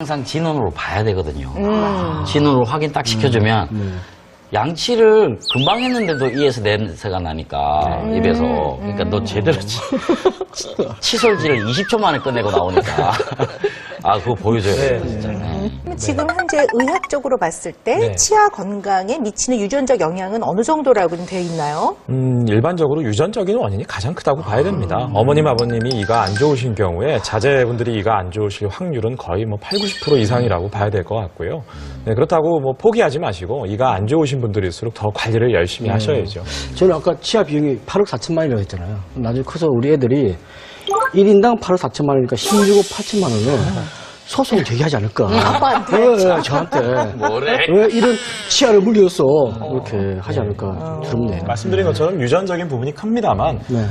항상 진원으로 봐야 되거든요. 진원으로 확인 딱 시켜주면 양치를 금방 했는데도 이에서 냄새가 나니까 입에서 그러니까 너 제대로 칫솔질을 20초 만에 끝내고 나오니까 아 그거 보여줘야 돼요 진짜. 지금 현재 의학적으로 봤을 때 네. 치아 건강에 미치는 유전적 영향은 어느 정도라고 되어 있나요? 일반적으로 유전적인 원인이 가장 크다고 봐야 됩니다. 어머님, 아버님이 이가 안 좋으신 경우에 자제분들이 이가 안 좋으실 확률은 거의 뭐 80, 90% 이상이라고 봐야 될 것 같고요. 네, 그렇다고 뭐 포기하지 마시고 이가 안 좋으신 분들일수록 더 관리를 열심히 하셔야죠. 저는 아까 치아 비용이 8억 4천만이라고 했잖아요. 나중에 커서 우리 애들이 1인당 8억 4천만 원이니까 16억 8천만 원을 소송 제기하지 않을까. 아빠한테? 네, 저한테. 뭐래? 왜 이런 치아를 물려서 이렇게 하지 않을까 두렵네요. 말씀드린 것처럼 유전적인 부분이 큽니다만 네.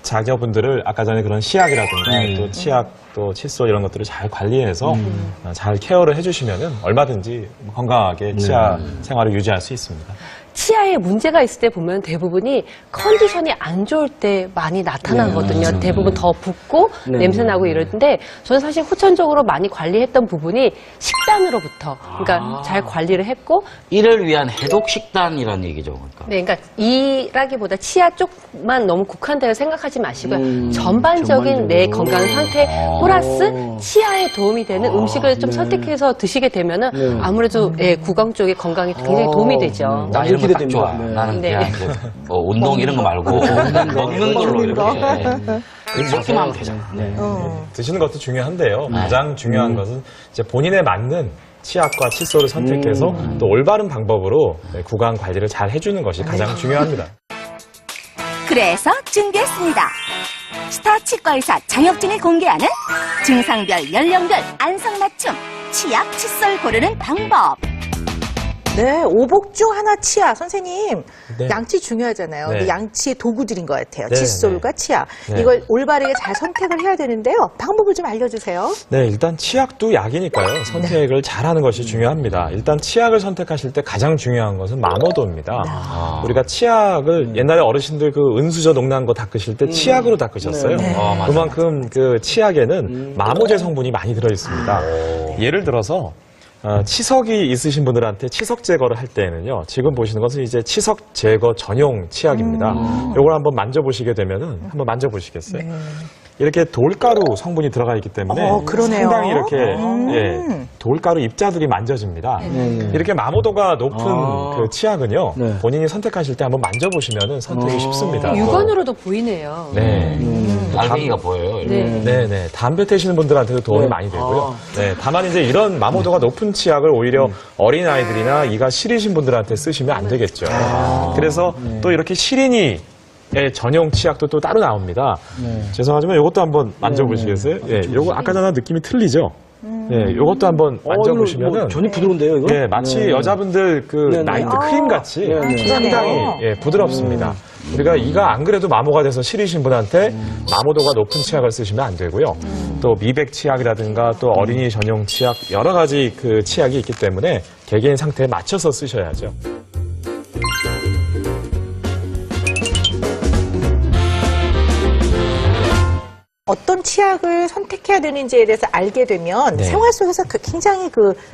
자녀분들을 아까 전에 그런 시약이라든가 또 치약 또 칫솔 이런 것들을 잘 관리해서 잘 케어를 해주시면은 얼마든지 건강하게 치아 생활을 유지할 수 있습니다. 치아에 문제가 있을 때 보면 대부분이 컨디션이 안 좋을 때 많이 나타나거든요. 대부분 더 붓고 네. 냄새나고 이러는데 저는 사실 후천적으로 많이 관리했던 부분이 식단으로부터 그러니까 잘 관리를 했고 이를 위한 해독 식단이라는 얘기죠. 그러니까. 네, 그러니까 이라기보다 치아 쪽만 너무 국한되어 생각하지 마시고요. 전반적인 내 건강 상태 플러스 치아에 도움이 되는 음식을 좀 선택해서 드시게 되면은 아무래도 예, 구강 쪽의 건강에 굉장히 도움이 되죠. 나 이런 거 딱 기대됩니다. 좋아. 네. 나는 네. 그냥 뭐 운동 이런 거 말고 먹는 걸로 이렇게 먹기만 하면 되잖아. 드시는 것도 중요한데요. 가장 중요한 것은 이제 본인에 맞는 치약과 칫솔을 선택해서 또 올바른 방법으로 구강 관리를 잘 해주는 것이 가장 중요합니다. 그래서 준비했습니다. 스타 치과의사 장혁진이 공개하는 증상별, 연령별, 안성맞춤, 치약, 칫솔 고르는 방법. 네, 오복 중 하나 치아. 선생님, 네. 양치 중요하잖아요. 네. 근데 양치 도구들인 것 같아요. 네, 칫솔과 치아. 네. 이걸 올바르게 잘 선택을 해야 되는데요. 방법을 좀 알려주세요. 네, 일단 치약도 약이니까요. 선택을 잘하는 것이 중요합니다. 일단 치약을 선택하실 때 가장 중요한 것은 마모도입니다. 우리가 치약을 옛날에 어르신들 그 은수저 녹난 거 닦으실 때 치약으로 닦으셨어요. 맞아요. 그만큼 그 치약에는 마모제 성분이 많이 들어 있습니다. 예를 들어서 치석이 있으신 분들한테 치석 제거를 할 때에는요, 지금 보시는 것은 이제 치석 제거 전용 치약입니다. 요걸 한번 만져보시게 되면은 한번 만져보시겠어요? 이렇게 돌가루 성분이 들어가 있기 때문에 그러네요. 상당히 이렇게 예, 돌가루 입자들이 만져집니다. 이렇게 마모도가 높은 그 치약은요, 네. 본인이 선택하실 때 한번 만져보시면은 선택이 쉽습니다. 육안으로도 보이네요. 네. 알맹이가 보여요. 이렇게. 네. 네네. 담배 태시는 분들한테도 도움이 네. 많이 되고요. 네. 다만 이제 이런 마모도가 높은 치약을 오히려 어린아이들이나 이가 시리신 분들한테 쓰시면 안 되겠죠. 그래서 또 이렇게 시린이의 전용 치약도 또 따로 나옵니다. 죄송하지만 이것도 한번 만져보시겠어요? 예, 요거 아까 전에 느낌이 틀리죠? 예, 요것도 한번 만져보시면은 뭐 전혀 부드러운데요, 이거? 예, 마치 여자분들 그 네, 네. 나이트 크림 같이 네. 상당히 예, 부드럽습니다. 우리가 이가 안 그래도 마모가 돼서 시리신 분한테 마모도가 높은 치약을 쓰시면 안 되고요. 또 미백 치약이라든가 또 어린이 전용 치약 여러 가지 그 치약이 있기 때문에 개개인 상태에 맞춰서 쓰셔야죠. 어떤 치약을 선택해야 되는지에 대해서 알게 되면 네. 생활 속에서 굉장히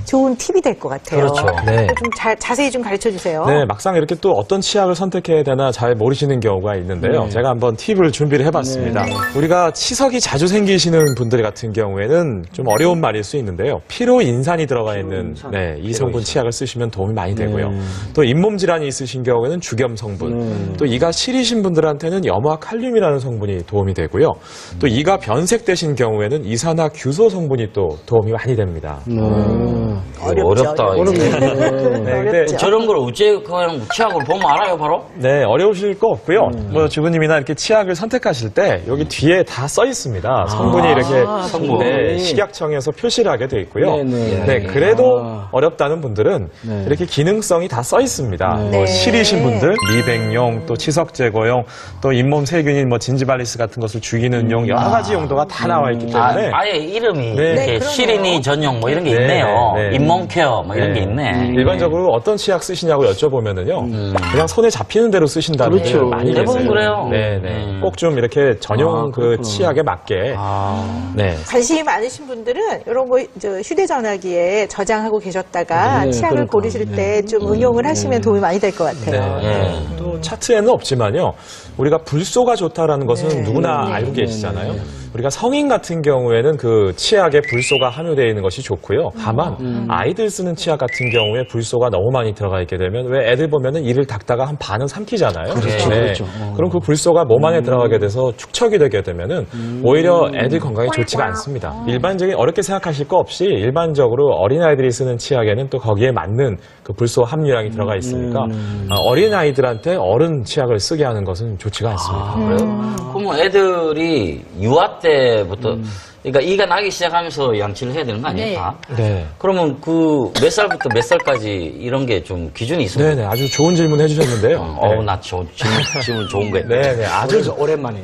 좋은 팁이 될 것 같아요. 그렇죠. 네. 좀 자세히 좀 가르쳐 주세요. 네, 막상 이렇게 또 어떤 치약을 선택해야 되나 잘 모르시는 경우가 있는데요. 제가 한번 팁을 준비를 해봤습니다. 우리가 치석이 자주 생기시는 분들 같은 경우에는 좀 어려운 말일 수 있는데요. 피로인산이 들어가 있는 네, 이 성분 치약을 쓰시면 도움이 많이 되고요. 또 잇몸 질환이 있으신 경우에는 죽염 성분, 또 이가 시리신 분들한테는 염화칼륨이라는 성분이 도움이 되고요. 또 이가 변색되신 경우에는 이산화 규소 성분이 또 도움이 많이 됩니다. 어렵다. 이게. 네, 근데 저런 걸 어째 그냥 치약으로 보면 알아요, 바로? 네, 어려우실 거 없고요. 뭐 주부님이나 이렇게 치약을 선택하실 때 여기 뒤에 다 써 있습니다. 성분이 이렇게 성분. 네, 식약청에서 표시를 하게 돼 있고요. 네. 네, 그래도 어렵다는 분들은 이렇게 기능성이 다 써 있습니다. 뭐 시리신 분들, 미백용, 또 치석 제거용, 또 잇몸 세균인 뭐 진지발리스 같은 것을 죽이는 용 여러 가지 용도가 다 나와 있기 때문에 아예 이름이 네. 이렇게 네, 그러네요. 시린이 전용 뭐 이런 게 네, 있네요. 네, 네. 잇몸 케어 뭐 이런 게 있네. 일반적으로 어떤 치약 쓰시냐고 여쭤보면은요, 그냥 손에 잡히는 대로 쓰신다는 그렇죠. 분들 많이 대부분 계세요. 그래요. 네. 꼭 좀 이렇게 전용 그 그렇구나. 치약에 맞게. 네. 관심이 많으신 분들은 이런 거 휴대전화기에 저장하고 계셨다가 네, 치약을 그러니까. 고르실 때 좀 응용을 하시면 도움이 많이 될 것 같아요. 네. 또 차트에는 없지만요. 우리가 불소가 좋다라는 것은 네. 누구나 알고 계시잖아요. 우리가 성인 같은 경우에는 그 치약에 불소가 함유되어 있는 것이 좋고요. 다만 아이들 쓰는 치약 같은 경우에 불소가 너무 많이 들어가 있게 되면 왜 애들 보면은 이를 닦다가 한 반은 삼키잖아요. 그렇죠, 네. 그렇죠. 그럼 그 불소가 몸 안에 들어가게 돼서 축척이 되게 되면은 오히려 애들 건강에 좋지가 않습니다. 일반적인 어렵게 생각하실 거 없이 일반적으로 어린아이들이 쓰는 치약에는 또 거기에 맞는 그 불소 함유량이 들어가 있으니까 어린아이들한테 어른 치약을 쓰게 하는 것은 좋지가 않습니다. 그래요? 그러면 애들이 유아 때부터 그러니까 이가 나기 시작하면서 양치를 해야 되는 거 아닙니까? 네. 그러면 그 몇 살부터 몇 살까지 이런 게 좀 기준이 있습니까? 네네, 아주 좋은 질문 해주셨는데요. 나 질문 좋은 거 했네. 네네, 아주 오랜만에.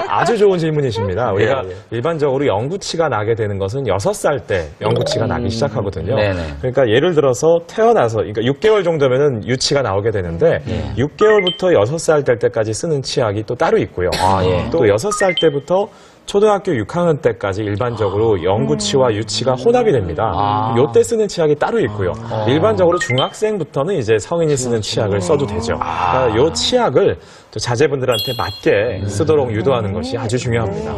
아주 좋은 질문이십니다. 우리가 예. 일반적으로 영구치가 나게 되는 것은 6살 때 영구치가 나기 시작하거든요. 네네. 그러니까 예를 들어서 태어나서, 그러니까 6개월 정도면은 유치가 나오게 되는데, 6개월부터 6살 될 때까지 쓰는 치약이 또 따로 있고요. 예. 또 6살 때부터 초등학교 6학년 때까지 일반적으로 영구치와 유치가 혼합이 됩니다. 요때 쓰는 치약이 따로 있고요. 일반적으로 중학생부터는 이제 성인이 쓰는 치약을 써도 되죠. 그러니까 요 치약을 또 자제분들한테 맞게 쓰도록 유도하는 것이 아주 중요합니다.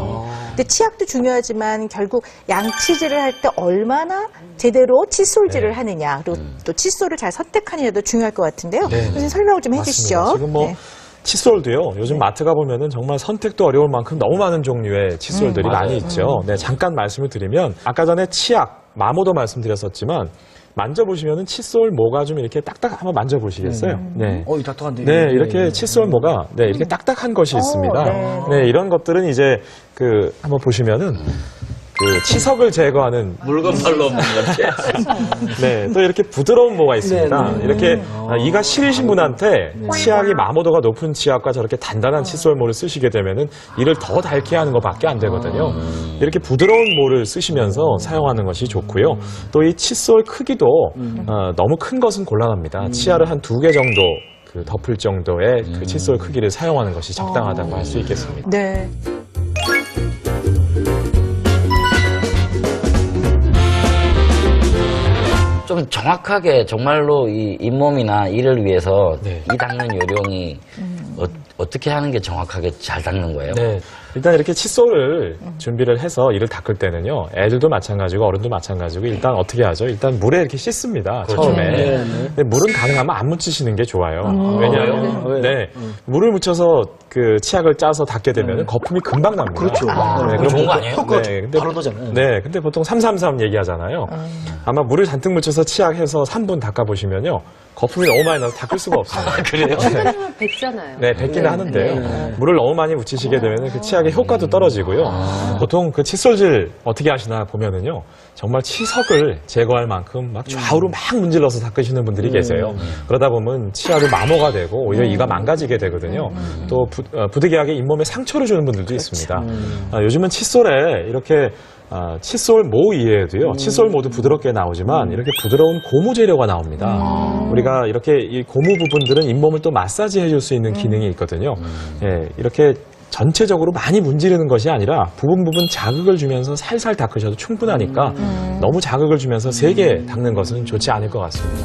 근데 치약도 중요하지만 결국 양치질을 할 때 얼마나 제대로 칫솔질을 하느냐, 그리고 또 칫솔을 잘 선택하느냐도 중요할 것 같은데요. 선생님 설명을 좀 해주시죠. 맞습니다. 지금 뭐 네. 칫솔도요. 요즘 마트 가보면은 정말 선택도 어려울 만큼 너무 많은 종류의 칫솔들이 많이 있죠. 네, 잠깐 말씀을 드리면 아까 전에 치약, 마모도 말씀드렸었지만 만져보시면은 칫솔 모가 좀 이렇게 딱딱 한번 만져보시겠어요? 네. 이 딱딱한데. 네, 이렇게 칫솔 모가 네, 이렇게 딱딱한 것이 있습니다. 네, 이런 것들은 이제 그 한번 보시면은 그 치석을 제거하는 물건발로 없는 거지. 네, 또 이렇게 부드러운 모가 있습니다. 이렇게 이가 시리신 분한테 치약이 마모도가 높은 치약과 저렇게 단단한 칫솔모를 쓰시게 되면은 이를 더 닳게 하는 것밖에 안 되거든요. 이렇게 부드러운 모를 쓰시면서 사용하는 것이 좋고요. 또 이 칫솔 크기도 너무 큰 것은 곤란합니다. 치아를 한 2개 정도 그 덮을 정도의 그 칫솔 크기를 사용하는 것이 적당하다고 할 수 있겠습니다. 네. 좀 정확하게 정말로 이 잇몸이나 이를 위해서 네. 이 닦는 요령이 어떻게 하는 게 정확하게 잘 닦는 거예요? 네. 일단 이렇게 칫솔을 준비를 해서 이를 닦을 때는요, 애들도 마찬가지고 어른도 마찬가지고 일단 어떻게 하죠? 일단 물에 이렇게 씻습니다. 처음에. 네. 근데 물은 가능하면 안 묻히시는 게 좋아요. 왜냐하면 네. 물을 묻혀서 그 치약을 짜서 닦게 되면 거품이 금방 납니다. 그렇죠. 네, 그거 좋은 거 아니에요? 효과 근데, 바로 나잖아요. 네, 근데 보통 333 얘기하잖아요. 아마 물을 잔뜩 묻혀서 치약해서 3분 닦아보시면요, 거품이 너무 많이 나서 닦을 수가 없어요. 그래요? 그러면 뱉잖아요. 네, 뱉기는 하는데요. 물을 너무 많이 묻히시게 되면 그 치약의 효과도 떨어지고요. 보통 그 칫솔질 어떻게 하시나 보면은요, 정말 치석을 제거할 만큼 막 좌우로 막 문질러서 닦으시는 분들이 계세요. 그러다 보면 치아도 마모가 되고 오히려 이가 망가지게 되거든요. 또 부득이하게 잇몸에 상처를 주는 분들도 있습니다. 요즘은 칫솔에 이렇게 칫솔 모 이외에도요, 칫솔 모두 부드럽게 나오지만 이렇게 부드러운 고무 재료가 나옵니다. 우리가 이렇게 이 고무 부분들은 잇몸을 또 마사지 해줄 수 있는 기능이 있거든요. 예, 이렇게 전체적으로 많이 문지르는 것이 아니라 부분 자극을 주면서 살살 닦으셔도 충분하니까 너무 자극을 주면서 세게 닦는 것은 좋지 않을 것 같습니다.